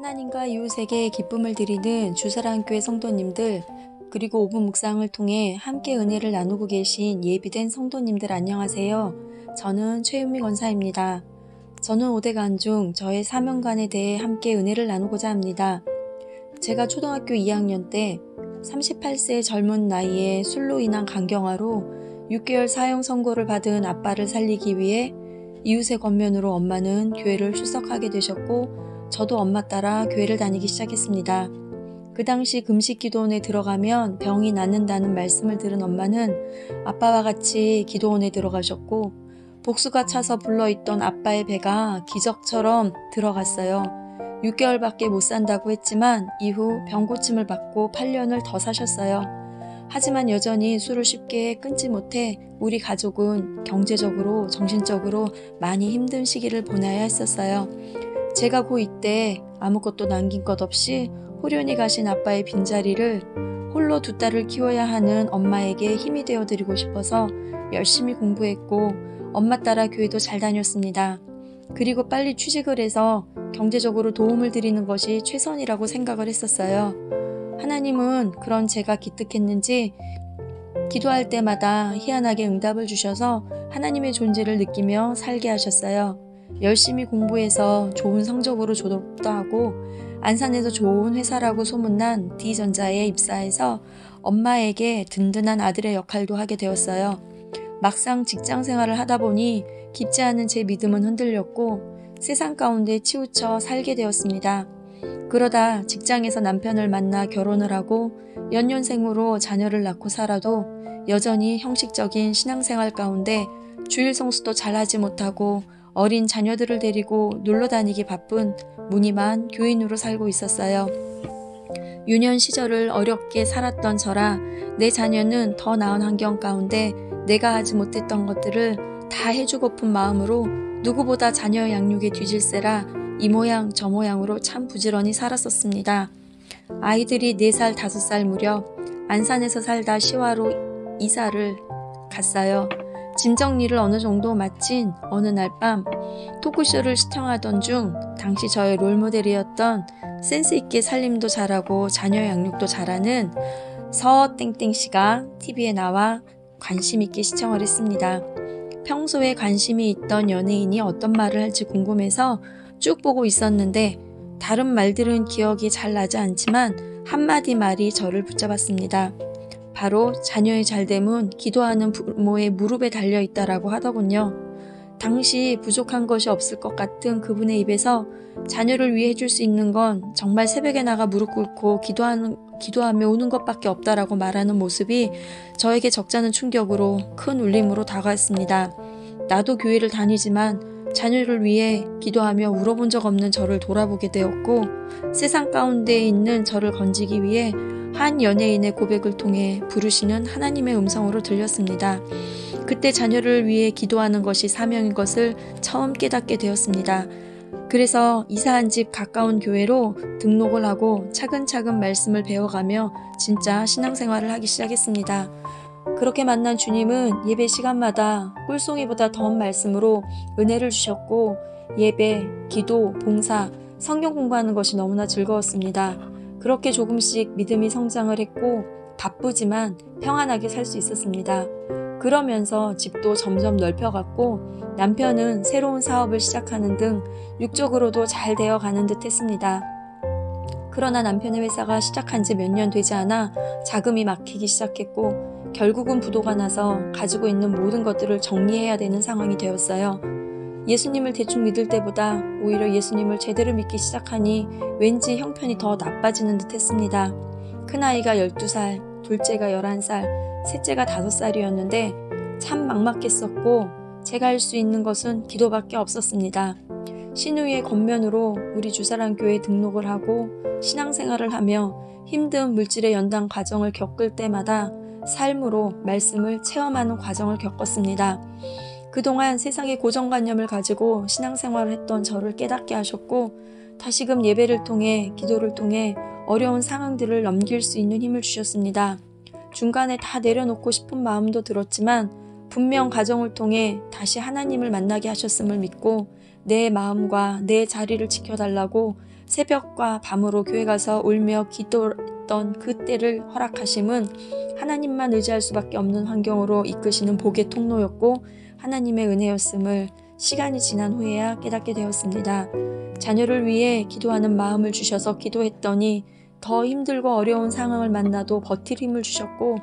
하나님과 이웃에게 기쁨을 드리는 주사랑교회 성도님들, 그리고 5분 묵상을 통해 함께 은혜를 나누고 계신 예비된 성도님들 안녕하세요. 저는 최은미 권사입니다. 저는 5대간 중 저의 사명관에 대해 함께 은혜를 나누고자 합니다. 제가 초등학교 2학년 때 38세 젊은 나이에 술로 인한 간경화로 6개월 사형 선고를 받은 아빠를 살리기 위해 이웃의 권면으로 엄마는 교회를 출석하게 되셨고, 저도 엄마 따라 교회를 다니기 시작했습니다. 그 당시 금식 기도원에 들어가면 병이 낫는다는 말씀을 들은 엄마는 아빠와 같이 기도원에 들어가셨고, 복수가 차서 불러있던 아빠의 배가 기적처럼 들어갔어요. 6개월밖에 못 산다고 했지만 이후 병 고침을 받고 8년을 더 사셨어요. 하지만 여전히 술을 쉽게 끊지 못해 우리 가족은 경제적으로, 정신적으로 많이 힘든 시기를 보내야 했었어요. 제가 고2 때 아무것도 남긴 것 없이 호련히 가신 아빠의 빈자리를 홀로 두 딸을 키워야 하는 엄마에게 힘이 되어드리고 싶어서 열심히 공부했고, 엄마 따라 교회도 잘 다녔습니다. 그리고 빨리 취직을 해서 경제적으로 도움을 드리는 것이 최선이라고 생각을 했었어요. 하나님은 그런 제가 기특했는지 기도할 때마다 희한하게 응답을 주셔서 하나님의 존재를 느끼며 살게 하셨어요. 열심히 공부해서 좋은 성적으로 졸업도 하고 안산에서 좋은 회사라고 소문난 D전자에 입사해서 엄마에게 든든한 아들의 역할도 하게 되었어요. 막상 직장 생활을 하다 보니 깊지 않은 제 믿음은 흔들렸고 세상 가운데 치우쳐 살게 되었습니다. 그러다 직장에서 남편을 만나 결혼을 하고 연년생으로 자녀를 낳고 살아도 여전히 형식적인 신앙생활 가운데 주일 성수도 잘하지 못하고 어린 자녀들을 데리고 놀러 다니기 바쁜 무늬만 교인으로 살고 있었어요. 유년 시절을 어렵게 살았던 저라 내 자녀는 더 나은 환경 가운데 내가 하지 못했던 것들을 다 해주고픈 마음으로 누구보다 자녀 양육에 뒤질세라 이 모양 저 모양으로 참 부지런히 살았었습니다. 아이들이 4살, 5살 무렵 안산에서 살다 시화로 이사를 갔어요. 짐 정리를 어느 정도 마친 어느 날 밤 토크쇼를 시청하던 중 당시 저의 롤모델이었던 센스있게 살림도 잘하고 자녀 양육도 잘하는 서땡땡씨가 TV에 나와 관심있게 시청을 했습니다. 평소에 관심이 있던 연예인이 어떤 말을 할지 궁금해서 쭉 보고 있었는데 다른 말들은 기억이 잘 나지 않지만 한마디 말이 저를 붙잡았습니다. 바로 자녀의 잘됨은 기도하는 부모의 무릎에 달려있다라고 하더군요. 당시 부족한 것이 없을 것 같은 그분의 입에서 자녀를 위해 해줄 수 있는 건 정말 새벽에 나가 무릎 꿇고 기도하며 우는 것밖에 없다라고 말하는 모습이 저에게 적잖은 충격으로 큰 울림으로 다가왔습니다. 나도 교회를 다니지만 자녀를 위해 기도하며 울어본 적 없는 저를 돌아보게 되었고, 세상 가운데 있는 저를 건지기 위해 한 연예인의 고백을 통해 부르시는 하나님의 음성으로 들렸습니다. 그때 자녀를 위해 기도하는 것이 사명인 것을 처음 깨닫게 되었습니다. 그래서 이사한 집 가까운 교회로 등록을 하고 차근차근 말씀을 배워가며 진짜 신앙생활을 하기 시작했습니다. 그렇게 만난 주님은 예배 시간마다 꿀송이보다 더한 말씀으로 은혜를 주셨고, 예배, 기도, 봉사, 성경 공부하는 것이 너무나 즐거웠습니다. 그렇게 조금씩 믿음이 성장을 했고 바쁘지만 평안하게 살 수 있었습니다. 그러면서 집도 점점 넓혀갔고 남편은 새로운 사업을 시작하는 등 육적으로도 잘 되어가는 듯 했습니다. 그러나 남편의 회사가 시작한 지 몇 년 되지 않아 자금이 막히기 시작했고 결국은 부도가 나서 가지고 있는 모든 것들을 정리해야 되는 상황이 되었어요. 예수님을 대충 믿을 때보다 오히려 예수님을 제대로 믿기 시작하니 왠지 형편이 더 나빠지는 듯 했습니다. 큰아이가 12살, 둘째가 11살, 셋째가 5살이었는데 참 막막했었고 제가 할 수 있는 것은 기도밖에 없었습니다. 신우의 겉면으로 우리 주사랑교회에 등록을 하고 신앙생활을 하며 힘든 물질의 연단 과정을 겪을 때마다 삶으로 말씀을 체험하는 과정을 겪었습니다. 그동안 세상의 고정관념을 가지고 신앙생활을 했던 저를 깨닫게 하셨고 다시금 예배를 통해 기도를 통해 어려운 상황들을 넘길 수 있는 힘을 주셨습니다. 중간에 다 내려놓고 싶은 마음도 들었지만 분명 과정을 통해 다시 하나님을 만나게 하셨음을 믿고 내 마음과 내 자리를 지켜달라고 새벽과 밤으로 교회 가서 울며 기도했던 그때를 허락하심은 하나님만 의지할 수밖에 없는 환경으로 이끄시는 복의 통로였고 하나님의 은혜였음을 시간이 지난 후에야 깨닫게 되었습니다. 자녀를 위해 기도하는 마음을 주셔서 기도했더니 더 힘들고 어려운 상황을 만나도 버틸 힘을 주셨고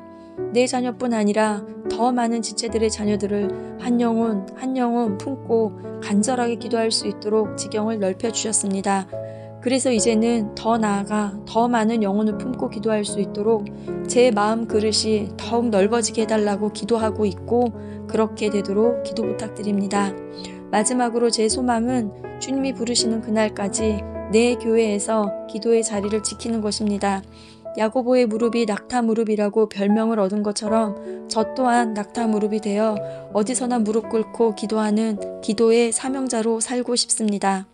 내 자녀뿐 아니라 더 많은 지체들의 자녀들을 한 영혼 품고 간절하게 기도할 수 있도록 지경을 넓혀주셨습니다. 그래서 이제는 더 나아가 더 많은 영혼을 품고 기도할 수 있도록 제 마음 그릇이 더욱 넓어지게 해달라고 기도하고 있고 그렇게 되도록 기도 부탁드립니다. 마지막으로 제 소망은 주님이 부르시는 그날까지 내 교회에서 기도의 자리를 지키는 것입니다. 야고보의 무릎이 낙타 무릎이라고 별명을 얻은 것처럼 저 또한 낙타 무릎이 되어 어디서나 무릎 꿇고 기도하는 기도의 사명자로 살고 싶습니다.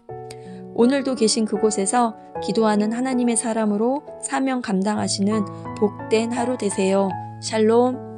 오늘도 계신 그곳에서 기도하는 하나님의 사람으로 사명 감당하시는 복된 하루 되세요. 샬롬.